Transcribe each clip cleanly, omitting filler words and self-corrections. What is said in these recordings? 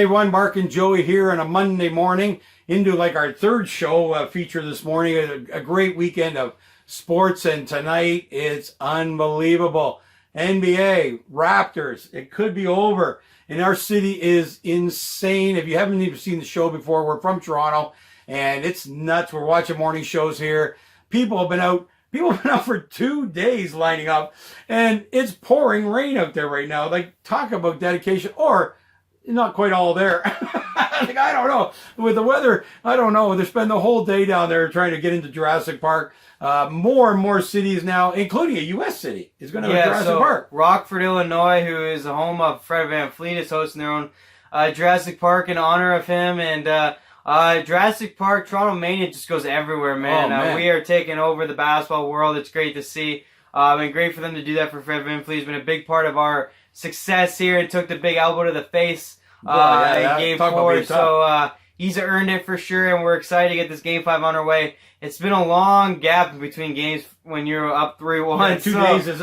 Hey everyone, Mark and Joey here on a Monday morning into like our third show feature this morning. A great weekend of sports, and tonight it's unbelievable. NBA, Raptors, it could be over. And our city is insane. If you haven't even seen the show before, we're from Toronto and it's nuts. We're watching morning shows here. People have been out for 2 days lining up, and it's pouring rain out there right now. Like, talk about dedication, or not quite all there. Like, I don't know. With the weather, I don't know. They spend the whole day down there trying to get into Jurassic Park. More and more cities now, including a U.S. city, is going to have Jurassic Park. Rockford, Illinois, who is the home of Fred VanVleet, is hosting their own Jurassic Park in honor of him. And Jurassic Park, Toronto Mania just goes everywhere, man. Oh, man. We are taking over the basketball world. It's great to see. And great for them to do that for Fred VanVleet. He's been a big part of our success here and took the big elbow to the face in Game 4. So he's earned it for sure, and we're excited to get this Game 5 on our way. It's been a long gap between games when you're up 3-1. Yeah, 2 days is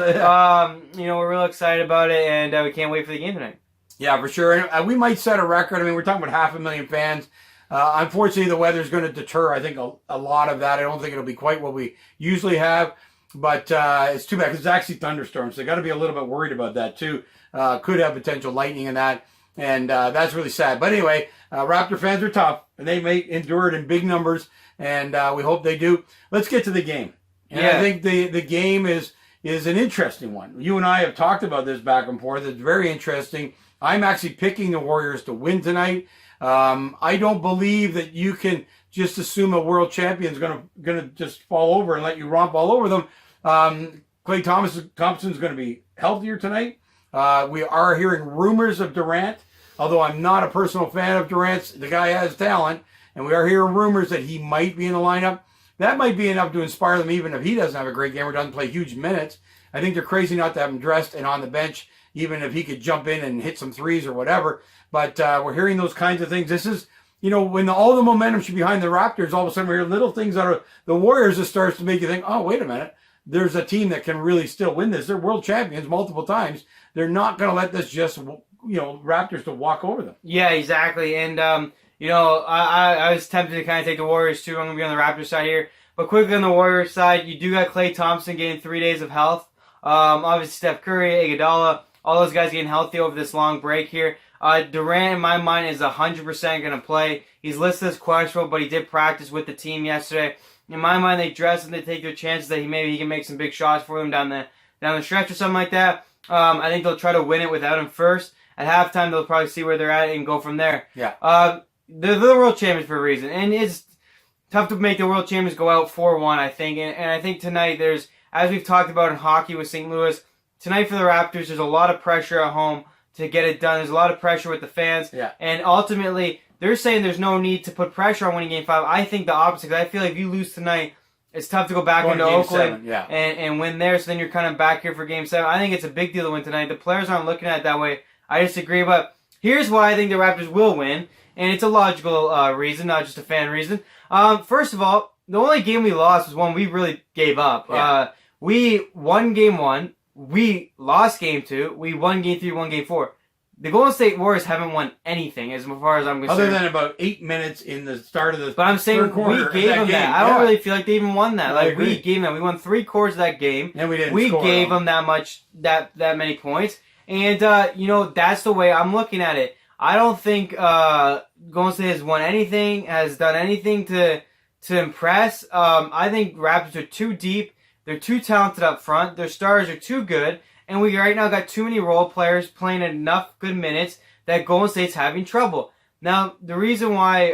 we're real excited about it, and we can't wait for the game tonight. Yeah, for sure. And we might set a record. I mean, we're talking about 500,000 fans. Unfortunately, the weather's going to deter, I think, a lot of that. I don't think it'll be quite what we usually have. But it's too bad because it's actually thunderstorms. So they got to be a little bit worried about that too. Could have potential lightning in that. And that's really sad. But anyway, Raptor fans are tough. And they may endure it in big numbers. And we hope they do. Let's get to the game. And I think the game is an interesting one. You and I have talked about this back and forth. It's very interesting. I'm actually picking the Warriors to win tonight. I don't believe that you can just assume a world champion is gonna just fall over and let you romp all over them. Klay Thompson's going to be healthier tonight. We are hearing rumors of Durant, although I'm not a personal fan of Durant's. The guy has talent, and we are hearing rumors that he might be in the lineup. That might be enough to inspire them, even if he doesn't have a great game or doesn't play huge minutes. I think they're crazy not to have him dressed and on the bench, even if he could jump in and hit some threes or whatever. But we're hearing those kinds of things. This is, when all the momentum should be behind the Raptors, all of a sudden we hear little things out of the Warriors that starts to make you think, oh, wait a minute. There's a team that can really still win this. They're world champions multiple times. They're not going to let this just, Raptors to walk over them. Yeah, exactly. And, I was tempted to kind of take the Warriors too. I'm going to be on the Raptors side here. But quickly on the Warriors side, you do got Klay Thompson getting 3 days of health. Obviously, Steph Curry, Iguodala, all those guys getting healthy over this long break here. Durant, in my mind, is 100% going to play. He's listed as questionable, but he did practice with the team yesterday. In my mind, they dress and they take their chances that he can make some big shots for them down the stretch or something like that. I think they'll try to win it without him first. At halftime, they'll probably see where they're at and go from there. Yeah. They're the world champions for a reason, and it's tough to make the world champions go out 4-1. I think, and I think tonight as we've talked about in hockey with St. Louis, tonight for the Raptors, there's a lot of pressure at home to get it done. There's a lot of pressure with the fans, and ultimately, they're saying there's no need to put pressure on winning Game 5. I think the opposite. I feel like if you lose tonight, it's tough to go back into Oakland and win there. So then you're kind of back here for Game 7. I think it's a big deal to win tonight. The players aren't looking at it that way. I disagree. But here's why I think the Raptors will win. And it's a logical reason, not just a fan reason. First of all, the only game we lost was one we really gave up. Yeah. We won Game 1. We lost Game 2. We won Game 3, won Game 4. The Golden State Warriors haven't won anything as far as I'm concerned. Other than about 8 minutes in the start of the But I'm saying third quarter we gave them that. I don't really feel like they even won that. No, we gave them that. We won 3 quarters of that game. And we didn't We score gave them that many points. And, that's the way I'm looking at it. I don't think Golden State has won anything, has done anything to impress. I think Raptors are too deep. They're too talented up front. Their stars are too good. And we right now got too many role players playing enough good minutes that Golden State's having trouble. Now, the reason why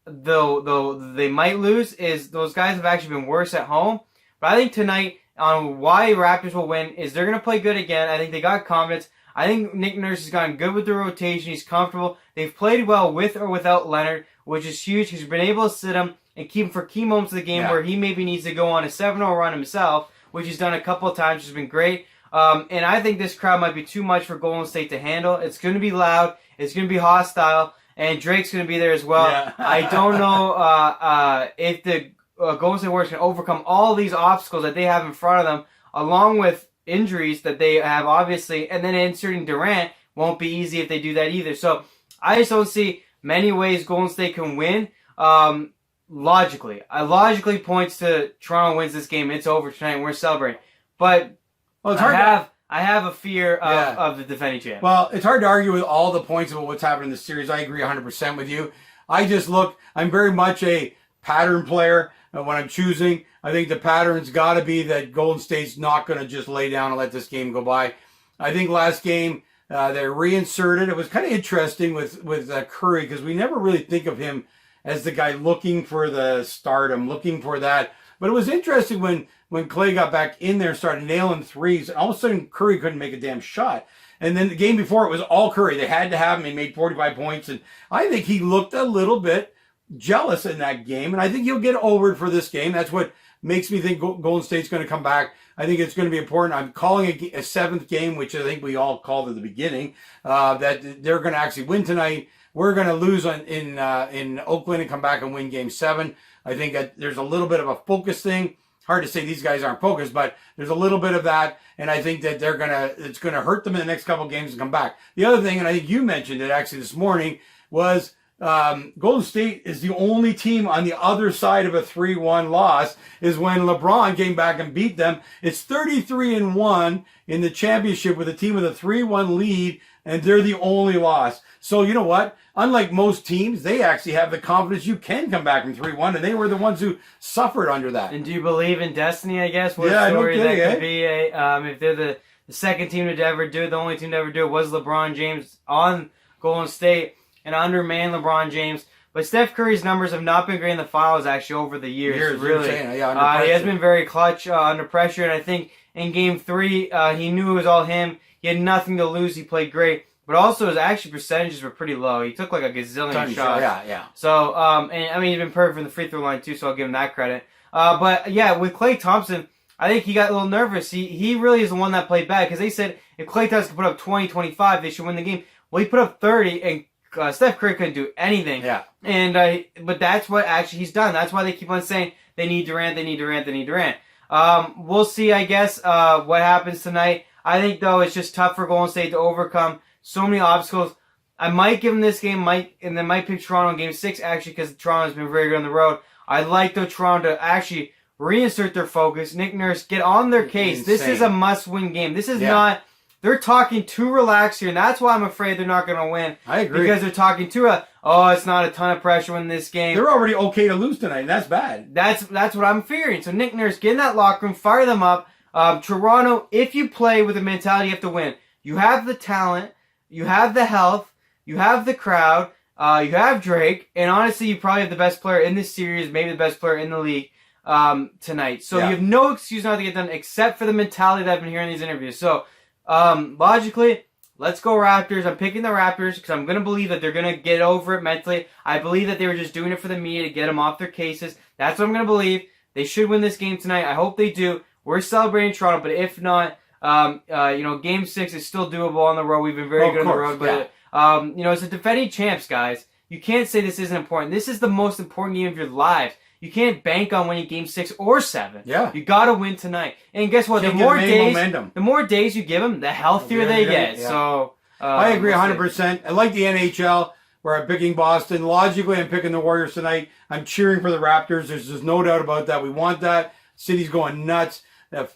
though they might lose is those guys have actually been worse at home. But I think tonight on why Raptors will win is they're going to play good again. I think they got confidence. I think Nick Nurse has gotten good with the rotation. He's comfortable. They've played well with or without Leonard, which is huge. He's been able to sit him and keep him for key moments of the game where he maybe needs to go on a 7-0 run himself, which he's done a couple of times, which has been great. And I think this crowd might be too much for Golden State to handle. It's going to be loud. It's going to be hostile. And Drake's going to be there as well. Yeah. I don't know if the Golden State Warriors can overcome all these obstacles that they have in front of them, along with injuries that they have, obviously. And then inserting Durant won't be easy if they do that either. So I just don't see many ways Golden State can win. Logically, I logically points to Toronto wins this game. It's over tonight. We're celebrating, but Well, it's hard. I have a fear of the defending champ. Well, it's hard to argue with all the points about what's happened in the series. I agree 100% with you. I'm very much a pattern player when I'm choosing. I think the pattern's got to be that Golden State's not going to just lay down and let this game go by. I think last game they reinserted. It was kind of interesting with Curry because we never really think of him as the guy looking for the stardom, looking for that. But it was interesting when Clay got back in there and started nailing threes. All of a sudden, Curry couldn't make a damn shot. And then the game before, it was all Curry. They had to have him. He made 45 points. And I think he looked a little bit jealous in that game. And I think he'll get over it for this game. That's what makes me think Golden State's going to come back. I think it's going to be important. I'm calling a seventh game, which I think we all called at the beginning, that they're going to actually win tonight. We're going to lose in Oakland and come back and win game 7. I think that there's a little bit of a focus thing. Hard to say these guys aren't focused, but there's a little bit of that, and I think that it's gonna hurt them in the next couple of games and come back. The other thing, and I think you mentioned it actually this morning, was Golden State is the only team on the other side of a 3-1 loss is when LeBron came back and beat them. It's 33-1 in the championship with a team with a 3-1 lead, and they're the only loss. So you know what? Unlike most teams, they actually have the confidence you can come back from 3-1, and they were the ones who suffered under that. And do you believe in destiny, I guess? What yeah, story no kidding, that could be if they're the second team to ever do it, the only team to ever do it was LeBron James on Golden State and undermanned LeBron James. But Steph Curry's numbers have not been great in the finals actually over the years. Really. Yeah, he has been very clutch under pressure, and I think in Game 3, he knew it was all him. He had nothing to lose. He played great. But also his actual percentages were pretty low. He took like a gazillion shots. Yeah. So, and I mean, he's been perfect from the free throw line too, so I'll give him that credit. But yeah, with Klay Thompson, I think he got a little nervous. He really is the one that played bad because they said if Klay Thompson could put up 20, 25, they should win the game. Well, he put up 30, and Steph Curry couldn't do anything. Yeah. And but that's what actually he's done. That's why they keep on saying they need Durant, they need Durant, they need Durant. We'll see, I guess, what happens tonight. I think though it's just tough for Golden State to overcome. So many obstacles. I might give them this game, and then might pick Toronto in Game 6, actually, because Toronto's been very good on the road. I'd like, though, Toronto to actually reinsert their focus. Nick Nurse, get on their case. Insane. This is a must-win game. This is not... They're talking too relaxed here, and that's why I'm afraid they're not going to win. I agree. Because they're talking too... it's not a ton of pressure in this game. They're already okay to lose tonight, and that's bad. That's what I'm fearing. So, Nick Nurse, get in that locker room, fire them up. Toronto, if you play with the mentality you have to win, you have the talent... You have the health, you have the crowd, you have Drake, and honestly, you probably have the best player in this series, maybe the best player in the league tonight. So you have no excuse not to get done except for the mentality that I've been hearing in these interviews. So logically, let's go Raptors. I'm picking the Raptors because I'm going to believe that they're going to get over it mentally. I believe that they were just doing it for the media to get them off their cases. That's what I'm going to believe. They should win this game tonight. I hope they do. We're celebrating Toronto, but if not... Game 6 is still doable on the road. We've been very good on the road, but it's a defending champs, guys. You can't say this isn't important. This is the most important game of your lives. You can't bank on winning Game 6 or 7. Yeah, you got to win tonight. And guess what? The more days you give them, the healthier they get. Yeah. So I agree 100%. I like the NHL where I'm picking Boston. Logically, I'm picking the Warriors tonight. I'm cheering for the Raptors. There's just no doubt about that. We want that. City's going nuts. A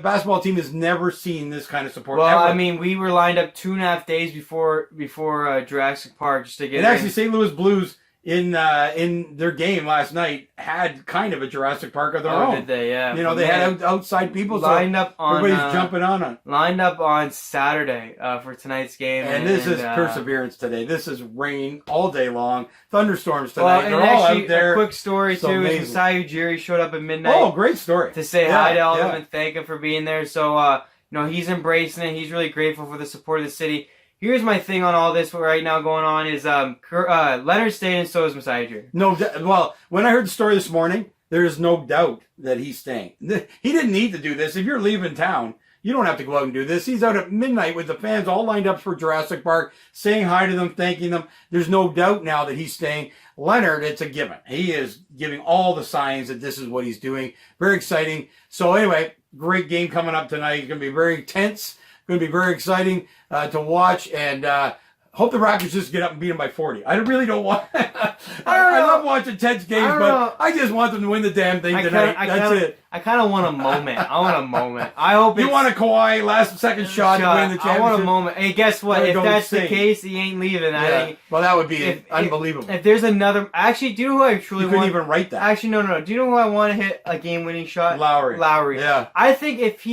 basketball team has never seen this kind of support. Well, ever. I mean, we were lined up 2.5 days before Jurassic Park just to get. And actually, St. Louis Blues in their game last night had kind of a Jurassic Park of their own. Did they? Yeah. They had outside people lined up on. Everybody's jumping on it. Lined up on Saturday for tonight's game. And this is perseverance today. This is rain all day long. Thunderstorms tonight. Well, and they're all out there. A quick story too is Masai Ujiri showed up at midnight. Oh, great story. To say hi to all of them and thank them for being there. So he's embracing it. He's really grateful for the support of the city. Here's my thing on all this right now going on is Leonard's staying and so is Masai Ujiri. Well, when I heard the story this morning, there is no doubt that he's staying. He didn't need to do this. If you're leaving town, you don't have to go out and do this. He's out at midnight with the fans all lined up for Jurassic Park, saying hi to them, thanking them. There's no doubt now that he's staying. Leonard, it's a given. He is giving all the signs that this is what he's doing. Very exciting. So anyway, great game coming up tonight. It's going to be very tense. Going to be very exciting to watch. And hope the Raptors just get up and beat them by 40. I really don't want. I love watching tense games, but I just want them to win the damn thing tonight. That's it. I kind of want a moment. I want a moment. I hope you want a Kawhi last second shot to win the championship. I want a moment. Hey, guess what? If that's the case, he ain't leaving. Yeah. Well, that would be unbelievable. If there's another, actually, do you know who I truly want? You couldn't even write that. Actually, no. Do you know who I want to hit a game-winning shot? Lowry. Yeah. I think if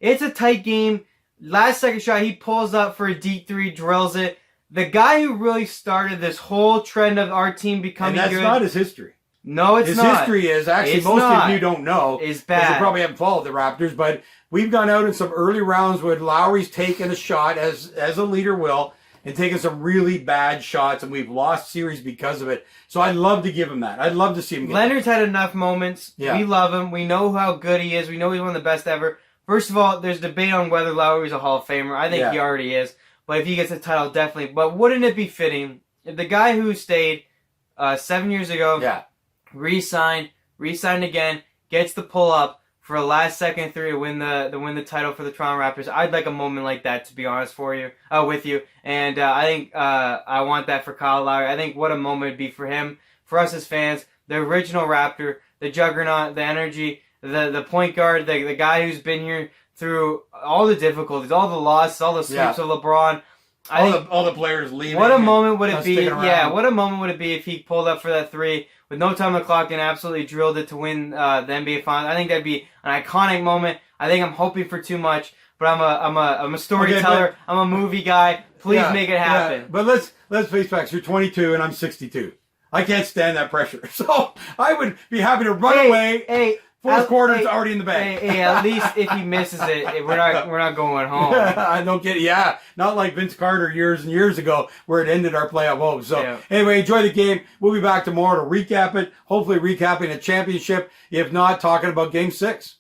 it's a tight game, last second shot, he pulls up for a deep three, drills it. The guy who really started this whole trend of our team becoming good. And that's not his history. No, it's not. His history is, actually, most of you don't know. It's bad. You probably haven't followed the Raptors, but we've gone out in some early rounds where Lowry's taken a shot, as a leader will, and taken some really bad shots, and we've lost series because of it. So I'd love to give him that. I'd love to see him get Leonard's had enough moments. Yeah. We love him. We know how good he is. We know he's one of the best ever. First of all, there's debate on whether Lowry's a Hall of Famer. I think he already is. But if he gets the title, definitely. But wouldn't it be fitting if the guy who stayed 7 years ago re-signed again, gets the pull-up for a last-second three to win the title for the Toronto Raptors? I'd like a moment like that, to be honest with you. And I think I want that for Kyle Lowry. I think what a moment it'd be for him, for us as fans, the original Raptor, the juggernaut, the energy, the point guard, the guy who's been here through all the difficulties, all the losses, all the sweeps of LeBron. All the players leaving. What a moment would it be? Yeah, what a moment would it be if he pulled up for that three with no time on the clock and absolutely drilled it to win the NBA Finals? I think that'd be an iconic moment. I think I'm hoping for too much, but I'm a storyteller. I'm a movie guy. Please make it happen. Yeah. But let's face facts. You're 22 and I'm 62. I can't stand that pressure. So I would be happy to run away. Fourth quarter's already in the bag. Hey, at least if he misses it, we're not going home. I don't get it. Yeah, not like Vince Carter years and years ago where it ended our playoff hopes. So anyway, enjoy the game. We'll be back tomorrow to recap it. Hopefully recapping a championship. If not, talking about Game 6.